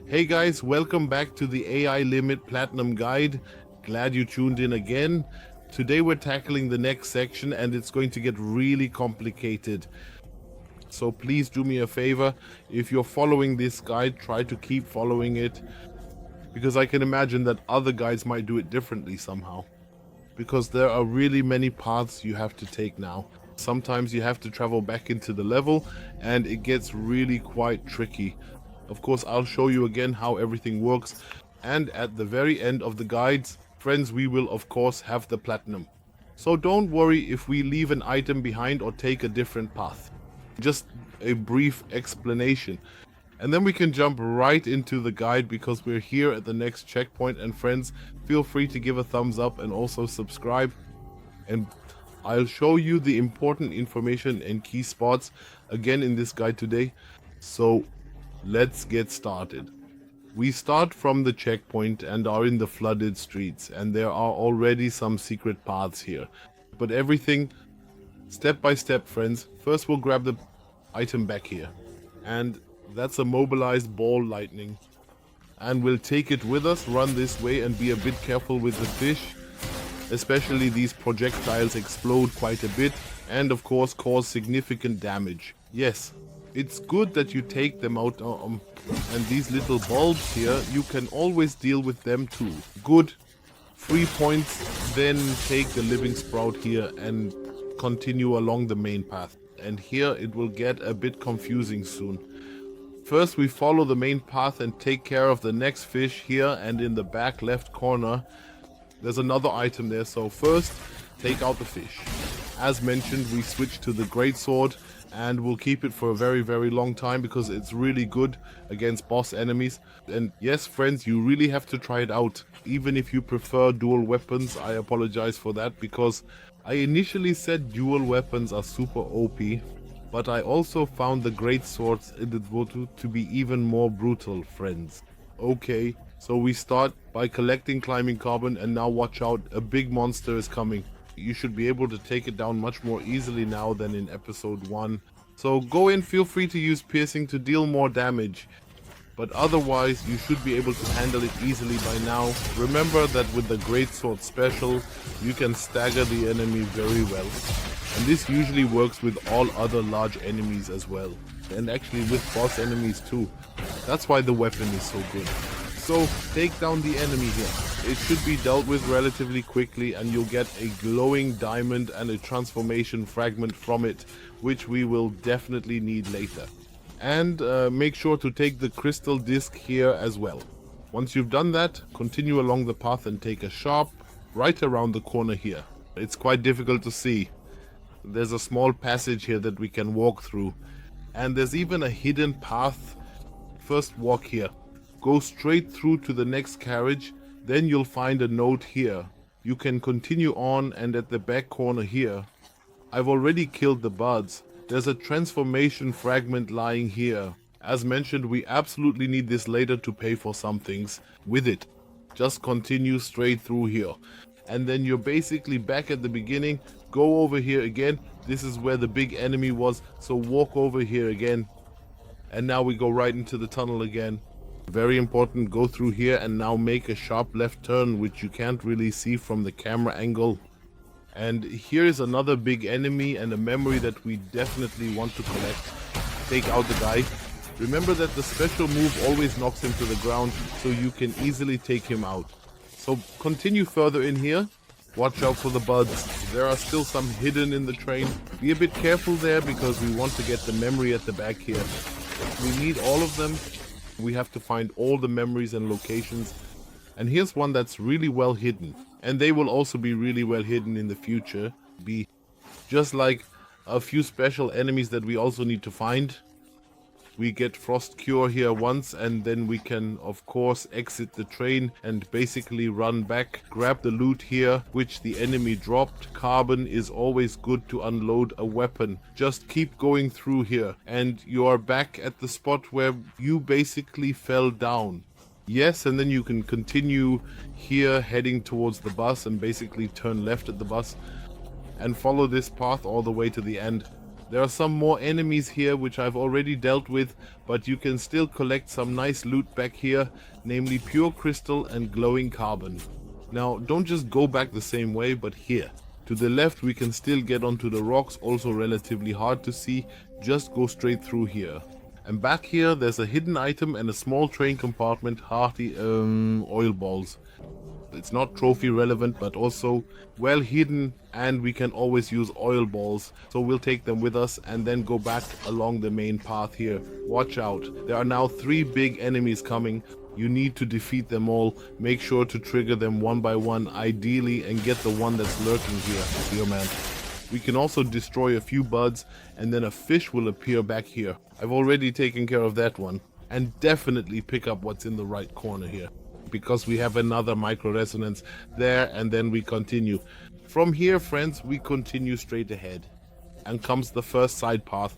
Hey guys, welcome back to the AI Limit Platinum Guide. Glad you tuned in again. Today we're tackling the next section and it's going to get really complicated. So please do me a favor, if you're following this guide, try to keep following it. Because I can imagine that other guides might do it differently somehow. Because there are really many paths you have to take now. Sometimes you have to travel back into the level and it gets really quite tricky. Of course, I'll show you again how everything works. And at the very end of the guides, friends, we will of course have the platinum. So don't worry if we leave an item behind or take a different path. Just a brief explanation. And then we can jump right into the guide because we're here at the next checkpoint. And friends, feel free to give a thumbs up and also subscribe. And I'll show you the important information and key spots again in this guide today. So let's get started. We start from the checkpoint and are in the flooded streets, and there are already some secret paths here. But everything step by step, friends. First we'll grab the item back here. And that's a mobilized ball lightning. And we'll take it with us, run this way and be a bit careful with the fish. Especially these projectiles explode quite a bit and of course cause significant damage. Yes, it's good that you take them out and these little bulbs here, you can always deal with them too. Good. 3 points, then take the living sprout here and continue along the main path. And here it will get a bit confusing soon. First we follow the main path and take care of the next fish here, and in the back left corner there's another item there. So first take out the fish. As mentioned, we switch to the greatsword and we'll keep it for a very long time because it's really good against boss enemies. And yes, friends, you really have to try it out. Even if you prefer dual weapons, I apologize for that because I initially said dual weapons are super OP, but I also found the greatswords in the Votu to be even more brutal, friends. Okay, so we start by collecting Glimmering Carbon, and now watch out, a big monster is coming. You should be able to take it down much more easily now than in episode 1. So go in, feel free to use piercing to deal more damage. But otherwise, you should be able to handle it easily by now. Remember that with the greatsword special, you can stagger the enemy very well. And this usually works with all other large enemies as well. And actually with boss enemies too. That's why the weapon is so good. So take down the enemy here. It should be dealt with relatively quickly and you'll get a glowing diamond and a transformation fragment from it, which we will definitely need later. And make sure to take the crystal disc here as well. Once you've done that, continue along the path and take a sharp right around the corner here. It's quite difficult to see. There's a small passage here that we can walk through. And there's even a hidden path. First walk here. Go straight through to the next carriage, then you'll find a note here. You can continue on, and at the back corner here, I've already killed the buds. There's a transformation fragment lying here. As mentioned, we absolutely need this later to pay for some things with it. Just continue straight through here. And then you're basically back at the beginning. Go over here again. This is where the big enemy was, so walk over here again. And now we go right into the tunnel again. Very important, go through here and now make a sharp left turn, which you can't really see from the camera angle. And here is another big enemy and a memory that we definitely want to collect. Take out the guy. Remember that the special move always knocks him to the ground, so you can easily take him out. So continue further in here. Watch out for the buds. There are still some hidden in the train. Be a bit careful there because we want to get the memory at the back here. We need all of them. We have to find all the memories and locations. And here's one that's really well hidden. And they will also be really well hidden in the future. Be just like a few special enemies that we also need to find. We get Frost Cure here once, and then we can of course exit the train and basically run back, grab the loot here which the enemy dropped. Carbon is always good to unload a weapon. Just keep going through here and you are back at the spot where you basically fell down. Yes, and then you can continue here heading towards the bus and basically turn left at the bus and follow this path all the way to the end. There are some more enemies here which I've already dealt with, but you can still collect some nice loot back here, namely pure crystal and glowing carbon. Now don't just go back the same way, but here. To the left we can still get onto the rocks, also relatively hard to see, just go straight through here. And back here there's a hidden item and a small train compartment, hearty oil balls. It's not trophy relevant, but also well hidden, and we can always use oil balls, so we'll take them with us and then go back along the main path here. Watch out, there are now 3 big enemies coming. You need to defeat them all. Make sure to trigger them one by one ideally and get the one that's lurking here, man. We can also destroy a few buds and then a fish will appear back here. I've already taken care of that one. And definitely pick up what's in the right corner here, because we have another micro resonance there, and then we continue. From here, friends, we continue straight ahead. And comes the first side path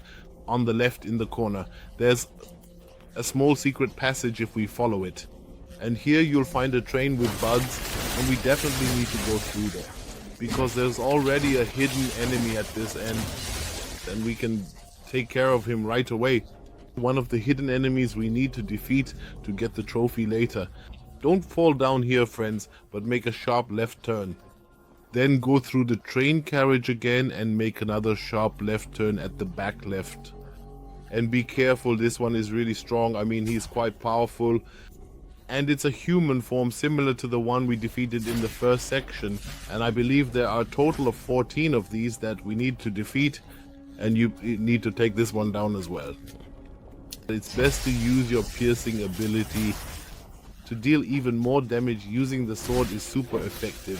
on the left in the corner. There's a small secret passage if we follow it. And here you'll find a train with buds, and we definitely need to go through there. Because there's already a hidden enemy at this end, and we can take care of him right away. One of the hidden enemies we need to defeat to get the trophy later. Don't fall down here, friends, but make a sharp left turn. Then go through the train carriage again and make another sharp left turn at the back left. And be careful, this one is really strong. I mean, he's quite powerful. And it's a human form similar to the one we defeated in the first section. And I believe there are a total of 14 of these that we need to defeat. And you need to take this one down as well. It's best to use your piercing ability to deal even more damage. Using the sword is super effective.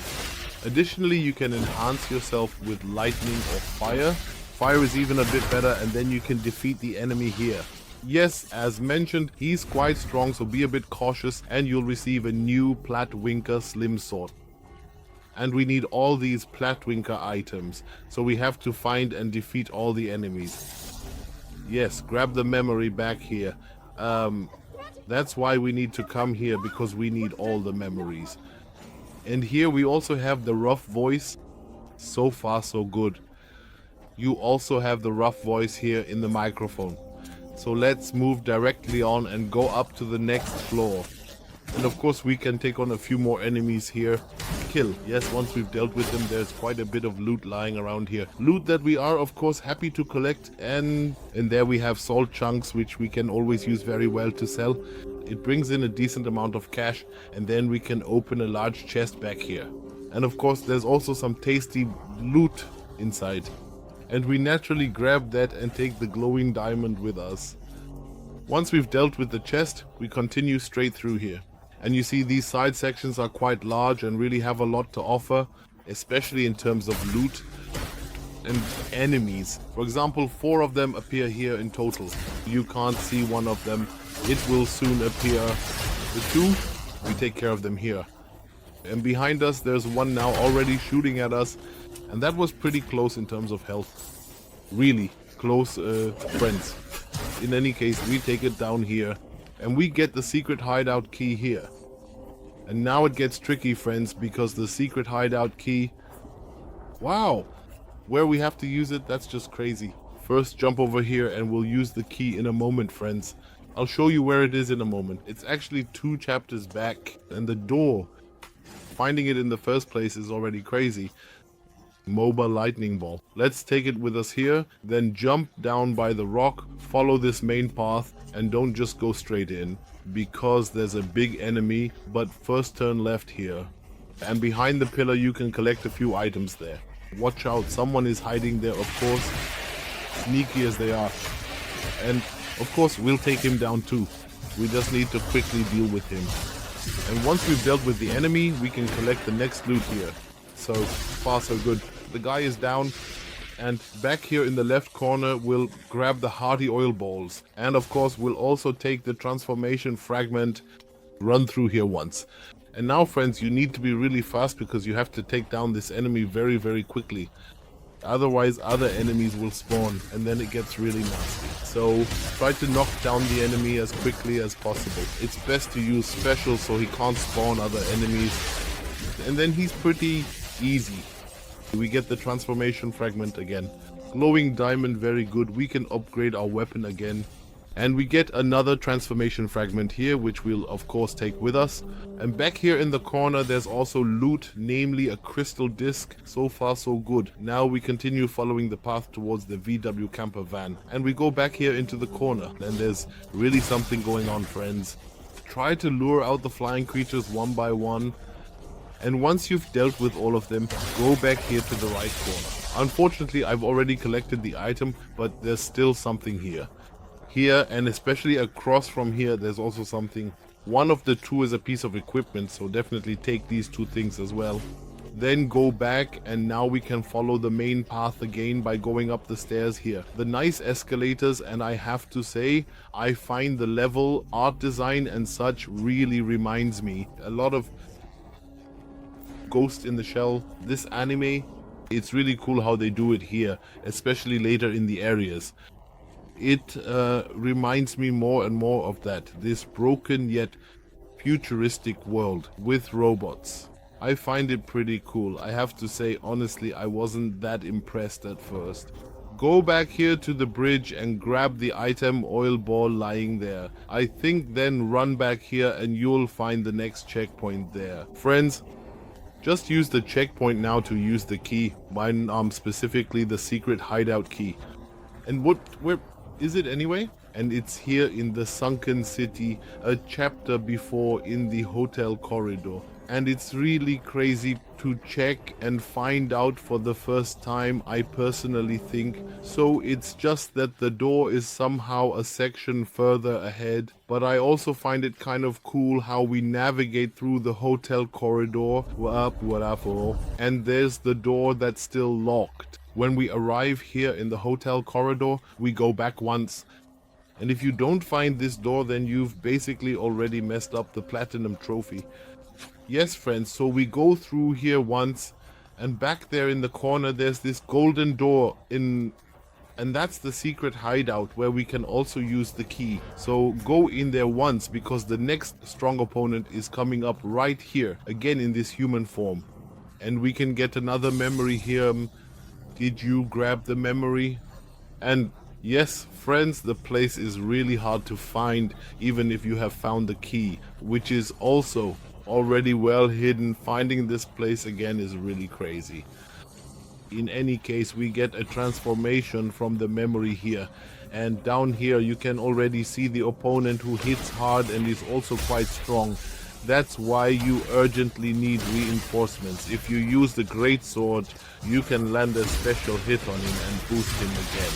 Additionally, you can enhance yourself with lightning or fire. Fire is even a bit better, and then you can defeat the enemy here. Yes, as mentioned, he's quite strong, so be a bit cautious, and you'll receive a new Plattwinker Slim Sword. And we need all these Plattwinker items, so we have to find and defeat all the enemies. Yes, grab the memory back here. That's why we need to come here, because we need all the memories. And here we also have the rough voice. So far so good. You also have the rough voice here in the microphone. So let's move directly on and go up to the next floor. And of course we can take on a few more enemies here. Kill. Yes, once we've dealt with them, there's quite a bit of loot lying around here. Loot that we are of course happy to collect, and there we have salt chunks, which we can always use very well to sell. It brings in a decent amount of cash, and then we can open a large chest back here. And of course there's also some tasty loot inside. And we naturally grab that and take the glowing diamond with us. Once we've dealt with the chest, we continue straight through here. And you see these side sections are quite large and really have a lot to offer, especially in terms of loot and enemies. For example, 4 of them appear here in total. You can't see one of them. It will soon appear. The 2, we take care of them here. And behind us there's one now already shooting at us, and that was pretty close in terms of health. Really close friends. In any case, we take it down here. And we get the secret hideout key here. And now it gets tricky, friends, because the secret hideout key... Wow! Where we have to use it, that's just crazy. First jump over here and we'll use the key in a moment, friends. I'll show you where it is in a moment. It's actually 2 chapters back. And the door, finding it in the first place is already crazy. Mobile lightning ball. Let's take it with us here, then jump down by the rock, follow this main path, and don't just go straight in, because there's a big enemy, but first turn left here. And behind the pillar you can collect a few items there. Watch out, someone is hiding there, of course, sneaky as they are. And of course we'll take him down too. We just need to quickly deal with him. And once we've dealt with the enemy, we can collect the next loot here. So far so good. The guy is down, and back here in the left corner we'll grab the hearty oil balls. And of course we'll also take the transformation fragment, run through here once. And now, friends, you need to be really fast, because you have to take down this enemy very, very quickly. Otherwise other enemies will spawn, and then it gets really nasty. So try to knock down the enemy as quickly as possible. It's best to use special so he can't spawn other enemies. And then he's pretty easy. We get the transformation fragment again. Glowing Diamond, very good. We can upgrade our weapon again. And we get another transformation fragment here, which we'll of course take with us. And back here in the corner there's also loot, namely a crystal disc. So far so good. Now we continue following the path towards the VW camper van. And we go back here into the corner. And there's really something going on, friends. Try to lure out the flying creatures one by one. And once you've dealt with all of them, go back here to the right corner. Unfortunately, I've already collected the item, but there's still something here. Here, and especially across from here, there's also something. One of the two is a piece of equipment, so definitely take these two things as well. Then go back, and now we can follow the main path again by going up the stairs here. The nice escalators, and I have to say, I find the level, art design and such really reminds me a lot of Ghost in the Shell. This anime, it's really cool how they do it here, especially later in the areas. It reminds me more and more of that, this broken yet futuristic world with robots. I find it pretty cool. I have to say, honestly, I wasn't that impressed at first. Go back here to the bridge and grab the item oil ball lying there. I think then run back here and you'll find the next checkpoint there. Friends, just use the checkpoint now to use the key. Mine, specifically the secret hideout key. And where is it anyway? And it's here in the sunken city, a chapter before in the hotel corridor. And it's really crazy to check and find out for the first time, I personally think. So it's just that the door is somehow a section further ahead. But I also find it kind of cool how we navigate through the hotel corridor. And there's the door that's still locked. When we arrive here in the hotel corridor, we go back once. And if you don't find this door, then you've basically already messed up the platinum trophy. Yes, friends, so we go through here once, and back there in the corner there's this golden door and that's the secret hideout where we can also use the key. So go in there once, because the next strong opponent is coming up right here, again in this human form. And we can get another memory here. Did you grab the memory? And yes, friends, the place is really hard to find, even if you have found the key, which is also already well hidden. Finding this place again is really crazy. In any case, we get a transformation from the memory here. And down here you can already see the opponent who hits hard and is also quite strong. That's why you urgently need reinforcements. If you use the great sword, you can land a special hit on him and boost him again.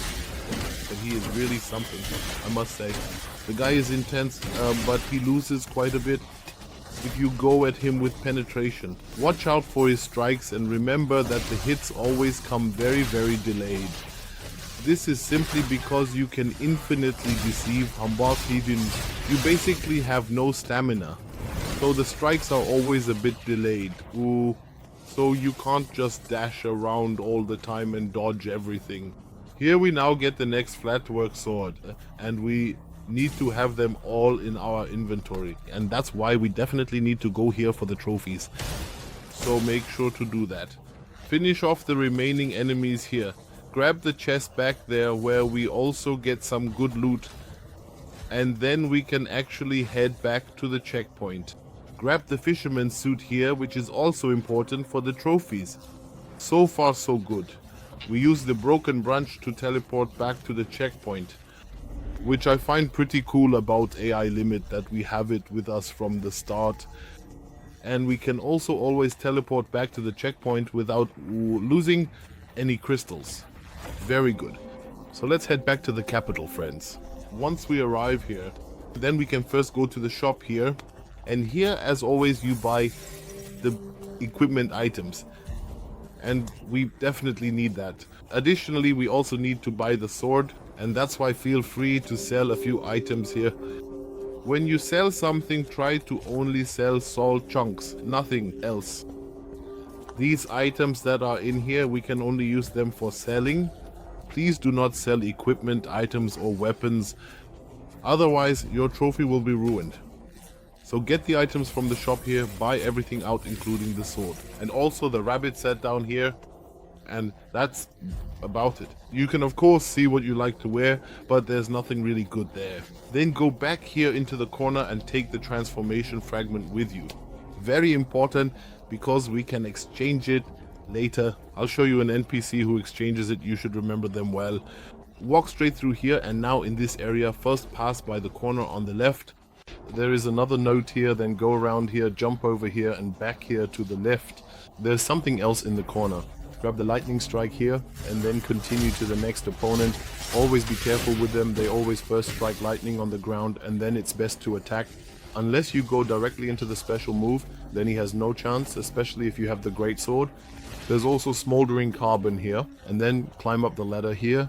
But he is really something, I must say. The guy is intense, but he loses quite a bit if you go at him with penetration. Watch out for his strikes and remember that the hits always come very, very delayed. This is simply because you can infinitely deceive Hambardhidin. You basically have no stamina. So the strikes are always a bit delayed. Ooh. So you can't just dash around all the time and dodge everything. Here we now get the next flatwork sword, and we need to have them all in our inventory. And that's why we definitely need to go here for the trophies. So make sure to do that. Finish off the remaining enemies here. Grab the chest back there where we also get some good loot. And then we can actually head back to the checkpoint. Grab the Fisherman suit here, which is also important for the trophies. So far so good. We use the broken branch to teleport back to the checkpoint, which I find pretty cool about AI Limit, that we have it with us from the start. And we can also always teleport back to the checkpoint without losing any crystals. Very good. So let's head back to the capital, friends. Once we arrive here, then we can first go to the shop here. And here, as always, you buy the equipment items. And we definitely need that. Additionally, we also need to buy the sword. And that's why feel free to sell a few items here. When you sell something, try to only sell salt chunks, nothing else. These items that are in here, we can only use them for selling. Please do not sell equipment items or weapons. Otherwise, your trophy will be ruined. So get the items from the shop here, buy everything out including the sword. And also the rabbit set down here. And that's about it. You can of course see what you like to wear, but there's nothing really good there. Then go back here into the corner and take the transformation fragment with you. Very important, because we can exchange it later. I'll show you an NPC who exchanges it. You should remember them well. Walk straight through here, and now in this area, first pass by the corner on the left. There is another note here, then go around here, jump over here, and back here to the left. There's something else in the corner. Grab the lightning strike here, and then continue to the next opponent. Always be careful with them. They always first strike lightning on the ground, and then it's best to attack. Unless you go directly into the special move, then he has no chance, especially if you have the great sword. There's also Smoldering Carbon here, and then climb up the ladder here.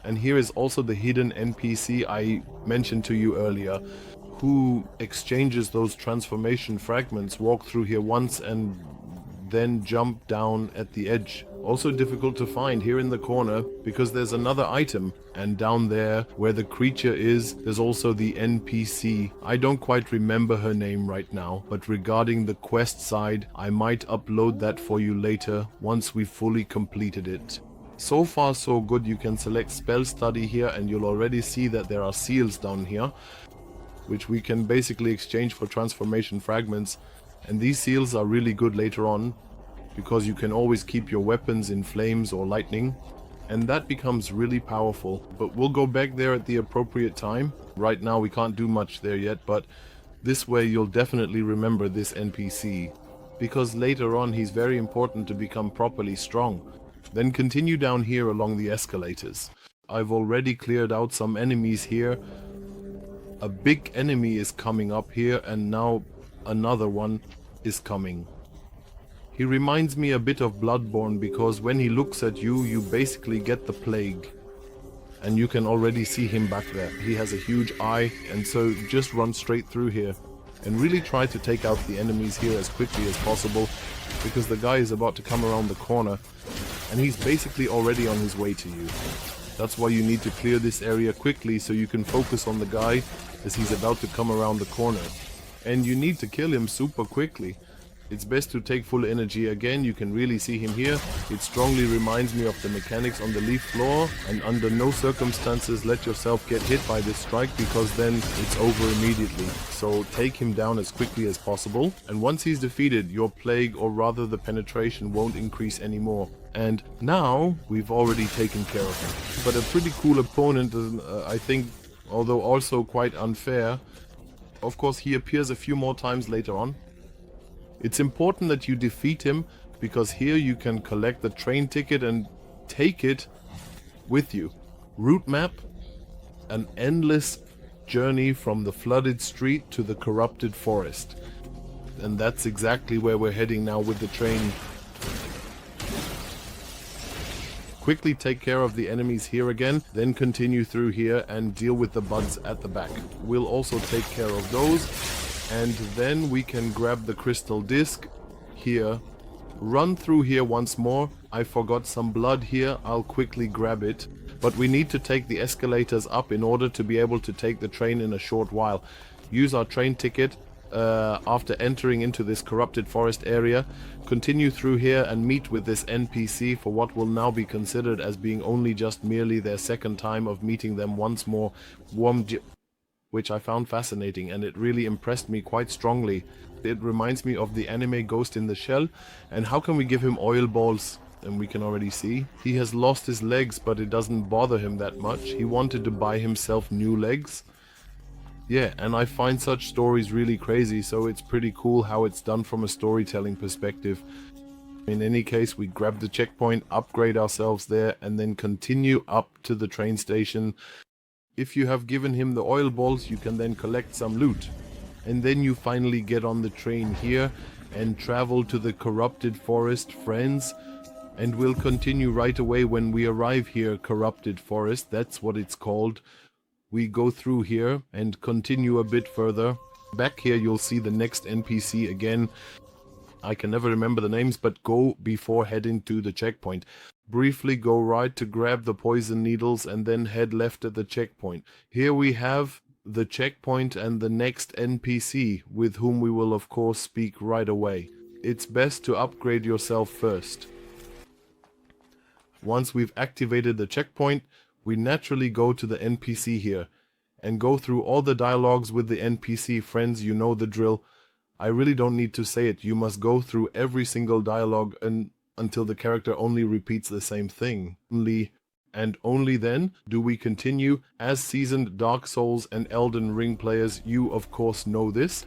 And here is also the hidden NPC I mentioned to you earlier, who exchanges those transformation fragments. Walk through here once and then jump down at the edge. Also difficult to find here in the corner, because there's another item, and down there where the creature is, there's also the NPC. I don't quite remember her name right now, but regarding the quest side, I might upload that for you later once we've fully completed it. So far so good. You can select spell study here, and you'll already see that there are seals down here, which we can basically exchange for transformation fragments. And these seals are really good later on, because you can always keep your weapons in flames or lightning, and that becomes really powerful. But we'll go back there at the appropriate time. Right now we can't do much there yet, but this way you'll definitely remember this NPC, because later on he's very important to become properly strong. Then continue down here along the escalators. I've already cleared out some enemies here. A big enemy is coming up here, and now another one is coming. He reminds me a bit of Bloodborne, because when he looks at you, you basically get the plague. And you can already see him back there. He has a huge eye, and so just run straight through here. And really try to take out the enemies here as quickly as possible, because the guy is about to come around the corner, and he's basically already on his way to you. That's why you need to clear this area quickly, so you can focus on the guy as he's about to come around the corner. And you need to kill him super quickly. It's best to take full energy. Again, you can really see him here. It strongly reminds me of the mechanics on the leaf floor, and under no circumstances let yourself get hit by this strike, because then it's over immediately. So take him down as quickly as possible, and once he's defeated, your plague, or rather the penetration, won't increase anymore. And now we've already taken care of him. But a pretty cool opponent, I think, although also quite unfair. Of course, he appears a few more times later on. It's important that you defeat him, because here you can collect the train ticket and take it with you. Route map: an endless journey from the flooded street to the corrupted forest. And that's exactly where we're heading now with the train. Quickly take care of the enemies here again, then continue through here and deal with the buds at the back. We'll also take care of those. And then we can grab the crystal disc here, run through here once more. I forgot some blood here, I'll quickly grab it. But we need to take the escalators up in order to be able to take the train in a short while. Use our train ticket after entering into this corrupted forest area. Continue through here and meet with this NPC for what will now be considered as being only just merely their second time of meeting them once more. Which I found fascinating, and it really impressed me quite strongly. It reminds me of the anime Ghost in the Shell. And how can we give him oil balls? And we can already see he has lost his legs, but it doesn't bother him that much. He wanted to buy himself new legs. Yeah, and I find such stories really crazy, so it's pretty cool how it's done from a storytelling perspective. In any case, we grab the checkpoint, upgrade ourselves there, and then continue up to the train station. If you have given him the oil balls, you can then collect some loot. And then you finally get on the train here and travel to the corrupted forest, friends. And we'll continue right away when we arrive here. Corrupted forest, that's what it's called. We go through here and continue a bit further. Back here you'll see the next NPC again. I can never remember the names, but go before heading to the checkpoint. Briefly go right to grab the poison needles and then head left at the checkpoint. Here we have the checkpoint and the next NPC, with whom we will of course speak right away. It's best to upgrade yourself first. Once we've activated the checkpoint, we naturally go to the NPC here and go through all the dialogues with the NPC. Friends, you know the drill. I really don't need to say it. You must go through every single dialogue until the character only repeats the same thing. Only then do we continue. As seasoned Dark Souls and Elden Ring players, you of course know this.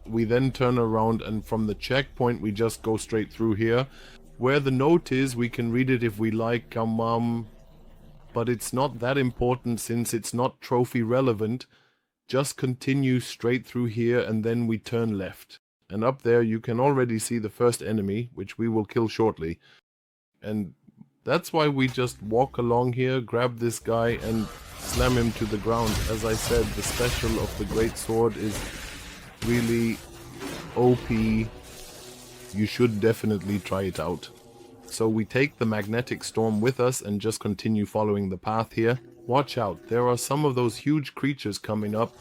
We then turn around, and from the checkpoint we just go straight through here. Where the note is, we can read it if we like, but it's not that important since it's not trophy relevant. Just continue straight through here and then we turn left. And up there you can already see the first enemy, which we will kill shortly. And that's why we just walk along here, grab this guy and slam him to the ground. As I said, the special of the Great Sword is really OP. You should definitely try it out. So we take the magnetic storm with us and just continue following the path here. Watch out, there are some of those huge creatures coming up,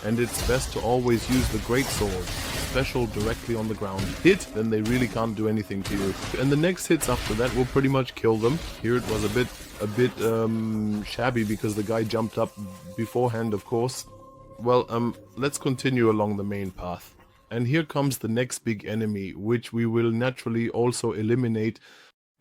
and it's best to always use the Great Sword, special directly on the ground. Hit, then they really can't do anything to you. And the next hits after that will pretty much kill them. Here it was a bit shabby because the guy jumped up beforehand, of course. Well, let's continue along the main path. And here comes the next big enemy, which we will naturally also eliminate.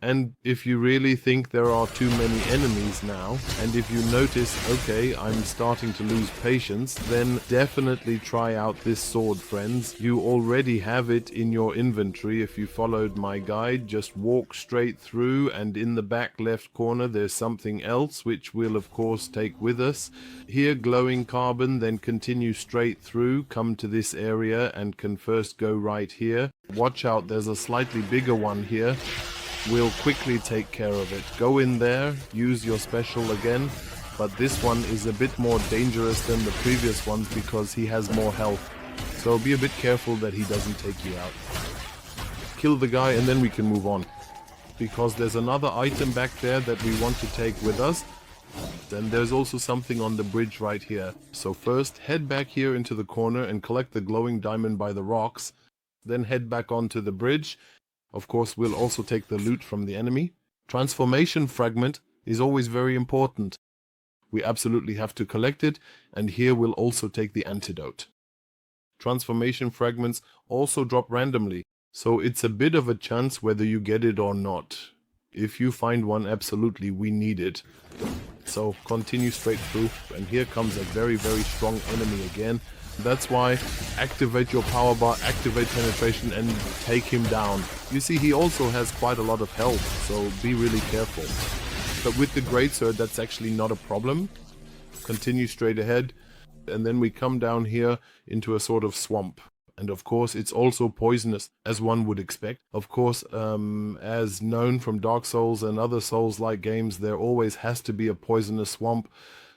And if you really think there are too many enemies now, and if you notice, okay, I'm starting to lose patience, then definitely try out this sword, friends. You already have it in your inventory if you followed my guide. Just walk straight through, and in the back left corner there's something else, which we'll of course take with us. Here, Glowing Carbon, then continue straight through, come to this area, and can first go right here. Watch out, there's a slightly bigger one here. We'll quickly take care of it. Go in there, use your special again, but this one is a bit more dangerous than the previous ones because he has more health. So be a bit careful that he doesn't take you out. Kill the guy and then we can move on. Because there's another item back there that we want to take with us. Then there's also something on the bridge right here. So first, head back here into the corner and collect the glowing diamond by the rocks. Then head back onto the bridge. Of course, we'll also take the loot from the enemy. Transformation fragment is always very important. We absolutely have to collect it, and here we'll also take the antidote. Transformation fragments also drop randomly, so it's a bit of a chance whether you get it or not. If you find one, absolutely, we need it. So continue straight through, and here comes a very, very strong enemy again. That's why activate your power bar, activate penetration and take him down. You see, he also has quite a lot of health, so be really careful. But with the greatsword, that's actually not a problem. Continue straight ahead, and then we come down here into a sort of swamp. And of course, it's also poisonous, as one would expect. Of course, as known from Dark Souls and other Souls-like games, there always has to be a poisonous swamp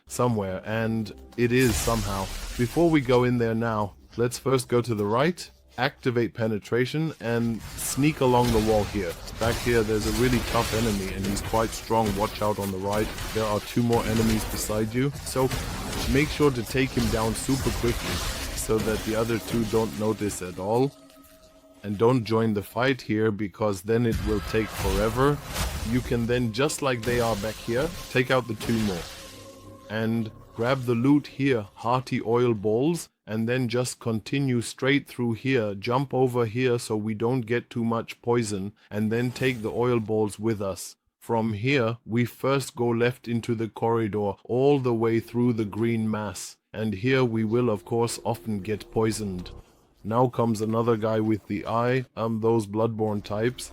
somewhere, and it is somehow. Before we go in there now, let's first go to the right, activate penetration, and sneak along the wall here. Back here there's a really tough enemy, and he's quite strong. Watch out on the right. There are two more enemies beside you, so make sure to take him down super quickly so that the other two don't notice at all. And don't join the fight here, because then it will take forever. You can then, just like they are back here, take out the two more. And grab the loot here, hearty oil balls, and then just continue straight through here, jump over here so we don't get too much poison, and then take the oil balls with us. From here, we first go left into the corridor, all the way through the green mass, and here we will of course often get poisoned. Now comes another guy with the eye, those bloodborne types.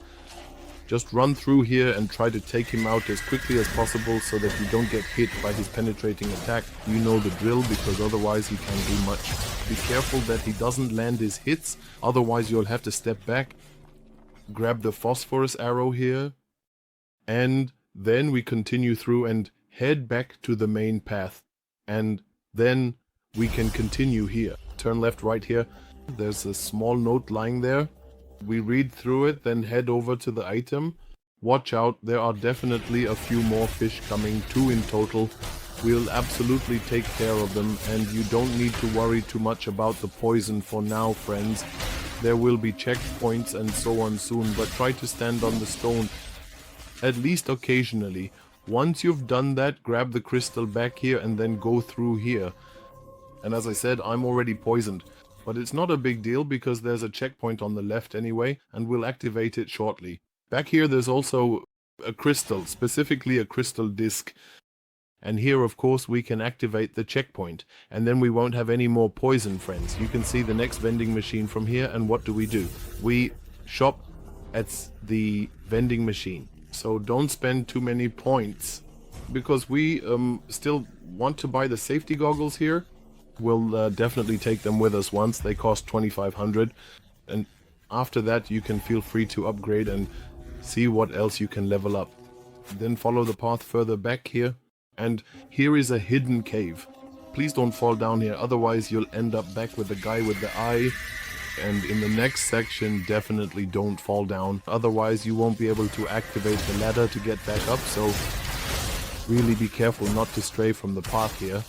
Just run through here and try to take him out as quickly as possible so that you don't get hit by his penetrating attack. You know the drill, because otherwise he can't do much. Be careful that he doesn't land his hits, otherwise you'll have to step back. Grab the phosphorus arrow here. And then we continue through and head back to the main path. And then we can continue here. Turn left right here. There's a small note lying there. We read through it, then head over to the item. Watch out, there are definitely a few more fish coming, 2 in total. We'll absolutely take care of them, and you don't need to worry too much about the poison for now, friends. There will be checkpoints and so on soon, but try to stand on the stone. at least occasionally. Once you've done that, grab the crystal back here and then go through here. And as I said, I'm already poisoned. But it's not a big deal because there's a checkpoint on the left anyway, and we'll activate it shortly. Back here there's also a crystal, specifically a crystal disc. And here of course we can activate the checkpoint, and then we won't have any more poison, friends. You can see the next vending machine from here, and what do? We shop at the vending machine. So don't spend too many points, because we still want to buy the safety goggles here. We'll definitely take them with us once. They cost 2,500, and after that you can feel free to upgrade and see what else you can level up. Then follow the path further back here, and here is a hidden cave. Please don't fall down here, otherwise you'll end up back with the guy with the eye. And in the next section, definitely don't fall down, otherwise you won't be able to activate the ladder to get back up, so really be careful not to stray from the path here.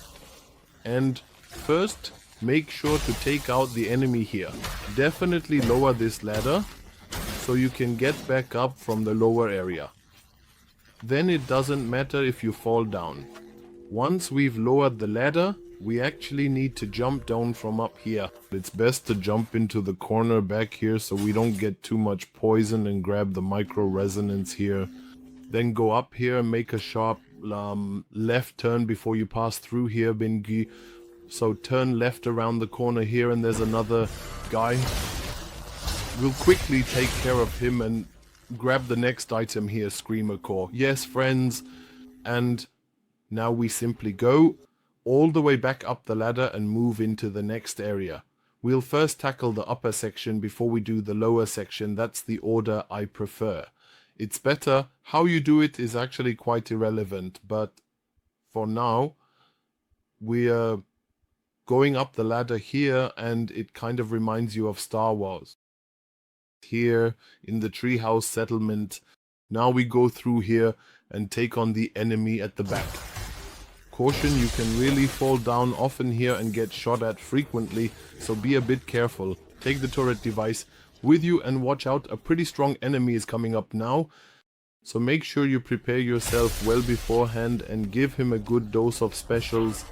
And first, make sure to take out the enemy here. Definitely lower this ladder, so you can get back up from the lower area. Then it doesn't matter if you fall down. Once we've lowered the ladder, we actually need to jump down from up here. It's best to jump into the corner back here so we don't get too much poison, and grab the micro resonance here. Then go up here and make a sharp left turn before you pass through here, Bingi. So turn left around the corner here, and there's another guy. We'll quickly take care of him and grab the next item here, Screamer Core. Yes, friends, and now we simply go all the way back up the ladder and move into the next area. We'll first tackle the upper section before we do the lower section. That's the order I prefer. It's better. How you do it is actually quite irrelevant, but for now we are going up the ladder here, and it kind of reminds you of Star Wars. Here in the treehouse settlement, now we go through here and take on the enemy at the back. Caution, you can really fall down often here and get shot at frequently, so be a bit careful. Take the turret device with you and watch out, a pretty strong enemy is coming up now. So make sure you prepare yourself well beforehand and give him a good dose of specials,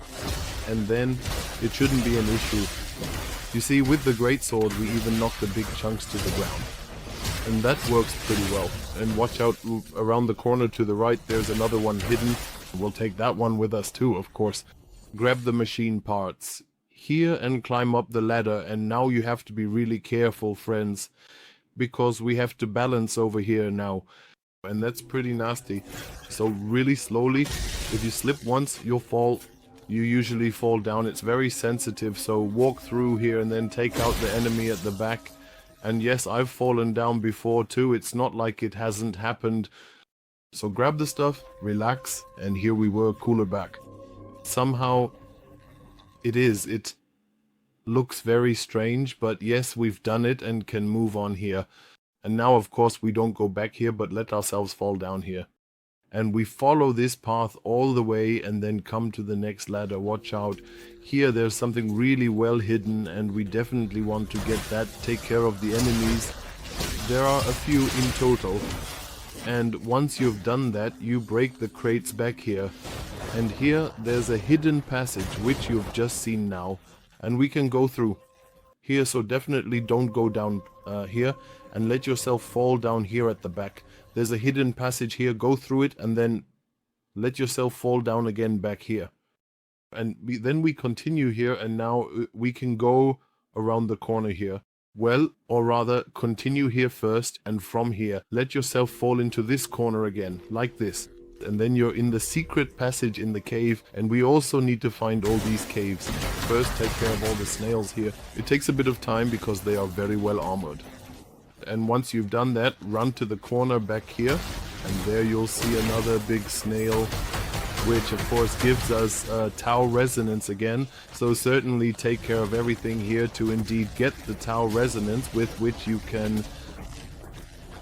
and then it shouldn't be an issue. You see, with the greatsword we even knock the big chunks to the ground, and that works pretty well. And watch out around the corner to the right, there's another one hidden. We'll take that one with us too, of course. Grab the machine parts here and climb up the ladder, and now you have to be really careful, friends, because we have to balance over here now, and that's pretty nasty. So really slowly, if you slip once you'll fall. You usually fall down. It's very sensitive, so walk through here and then take out the enemy at the back. And yes, I've fallen down before too, it's not like it hasn't happened. So grab the stuff, relax, and here we were, cooler back. Somehow it looks very strange, but yes, we've done it and can move on here. And now of course we don't go back here, but let ourselves fall down here. And we follow this path all the way and then come to the next ladder. Watch out. Here there's something really well hidden, and we definitely want to get that. Take care of the enemies. There are a few in total. And once you've done that, you break the crates back here. And here there's a hidden passage, which you've just seen now. And we can go through here, so definitely don't go down here. And let yourself fall down here at the back. There's a hidden passage here, go through it, and then let yourself fall down again back here. And then we continue here, and now we can go around the corner here. Well, or rather, continue here first, and from here, let yourself fall into this corner again, like this. And then you're in the secret passage in the cave, and we also need to find all these caves. First, take care of all the snails here. It takes a bit of time because they are very well armored. And once you've done that, run to the corner back here, and there you'll see another big snail, which of course gives us Tau resonance again. So certainly take care of everything here to indeed get the Tau resonance, with which you can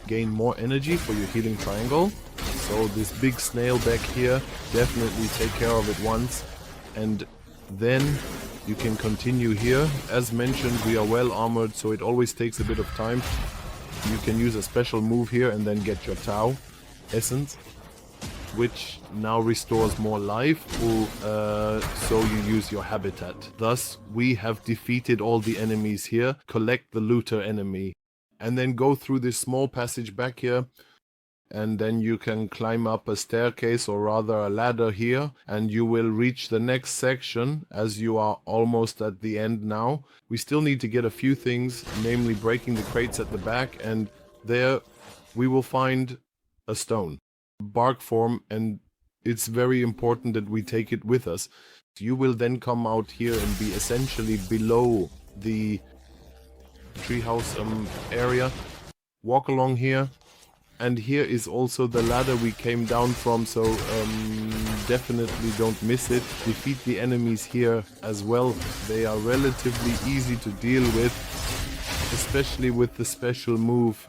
gain more energy for your healing triangle. So this big snail back here, definitely take care of it once, and then you can continue here. As mentioned, we are well armored, so it always takes a bit of time. You can use a special move here and then get your Tau. essence, which now restores more life, so you use your habitat. Thus, we have defeated all the enemies here. Collect the looter enemy, and then go through this small passage back here, and then you can climb up a staircase, or rather a ladder here, and you will reach the next section, as you are almost at the end now. We still need to get a few things, namely breaking the crates at the back, and there we will find a stone. Bark form, and it's very important that we take it with us. You will then come out here and be essentially below the treehouse area. Walk along here, and here is also the ladder we came down from, so definitely don't miss it. Defeat the enemies here as well. They are relatively easy to deal with, especially with the special move.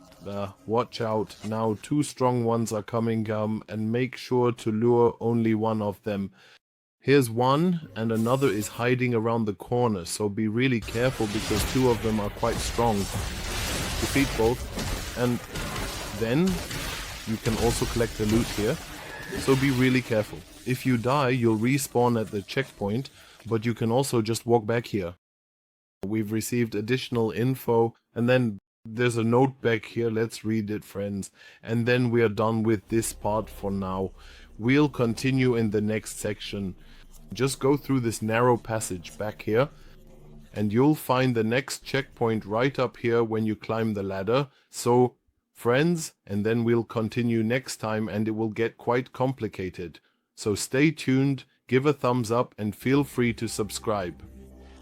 Watch out, now 2 strong ones are coming, and make sure to lure only one of them. Here's one, and another is hiding around the corner, so be really careful because 2 of them are quite strong. Defeat both, and then you can also collect the loot here, so be really careful. If you die, you'll respawn at the checkpoint, but you can also just walk back here. We've received additional info, and then there's a note back here. Let's read it, friends. And then we are done with this part for now. We'll continue in the next section. Just go through this narrow passage back here, and you'll find the next checkpoint right up here when you climb the ladder. So, friends, and then we'll continue next time, and it will get quite complicated. So stay tuned, give a thumbs up, and feel free to subscribe.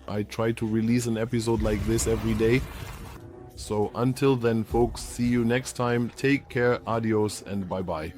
I try to release an episode like this every day. So until then, folks, see you next time. Take care, adios, and bye-bye.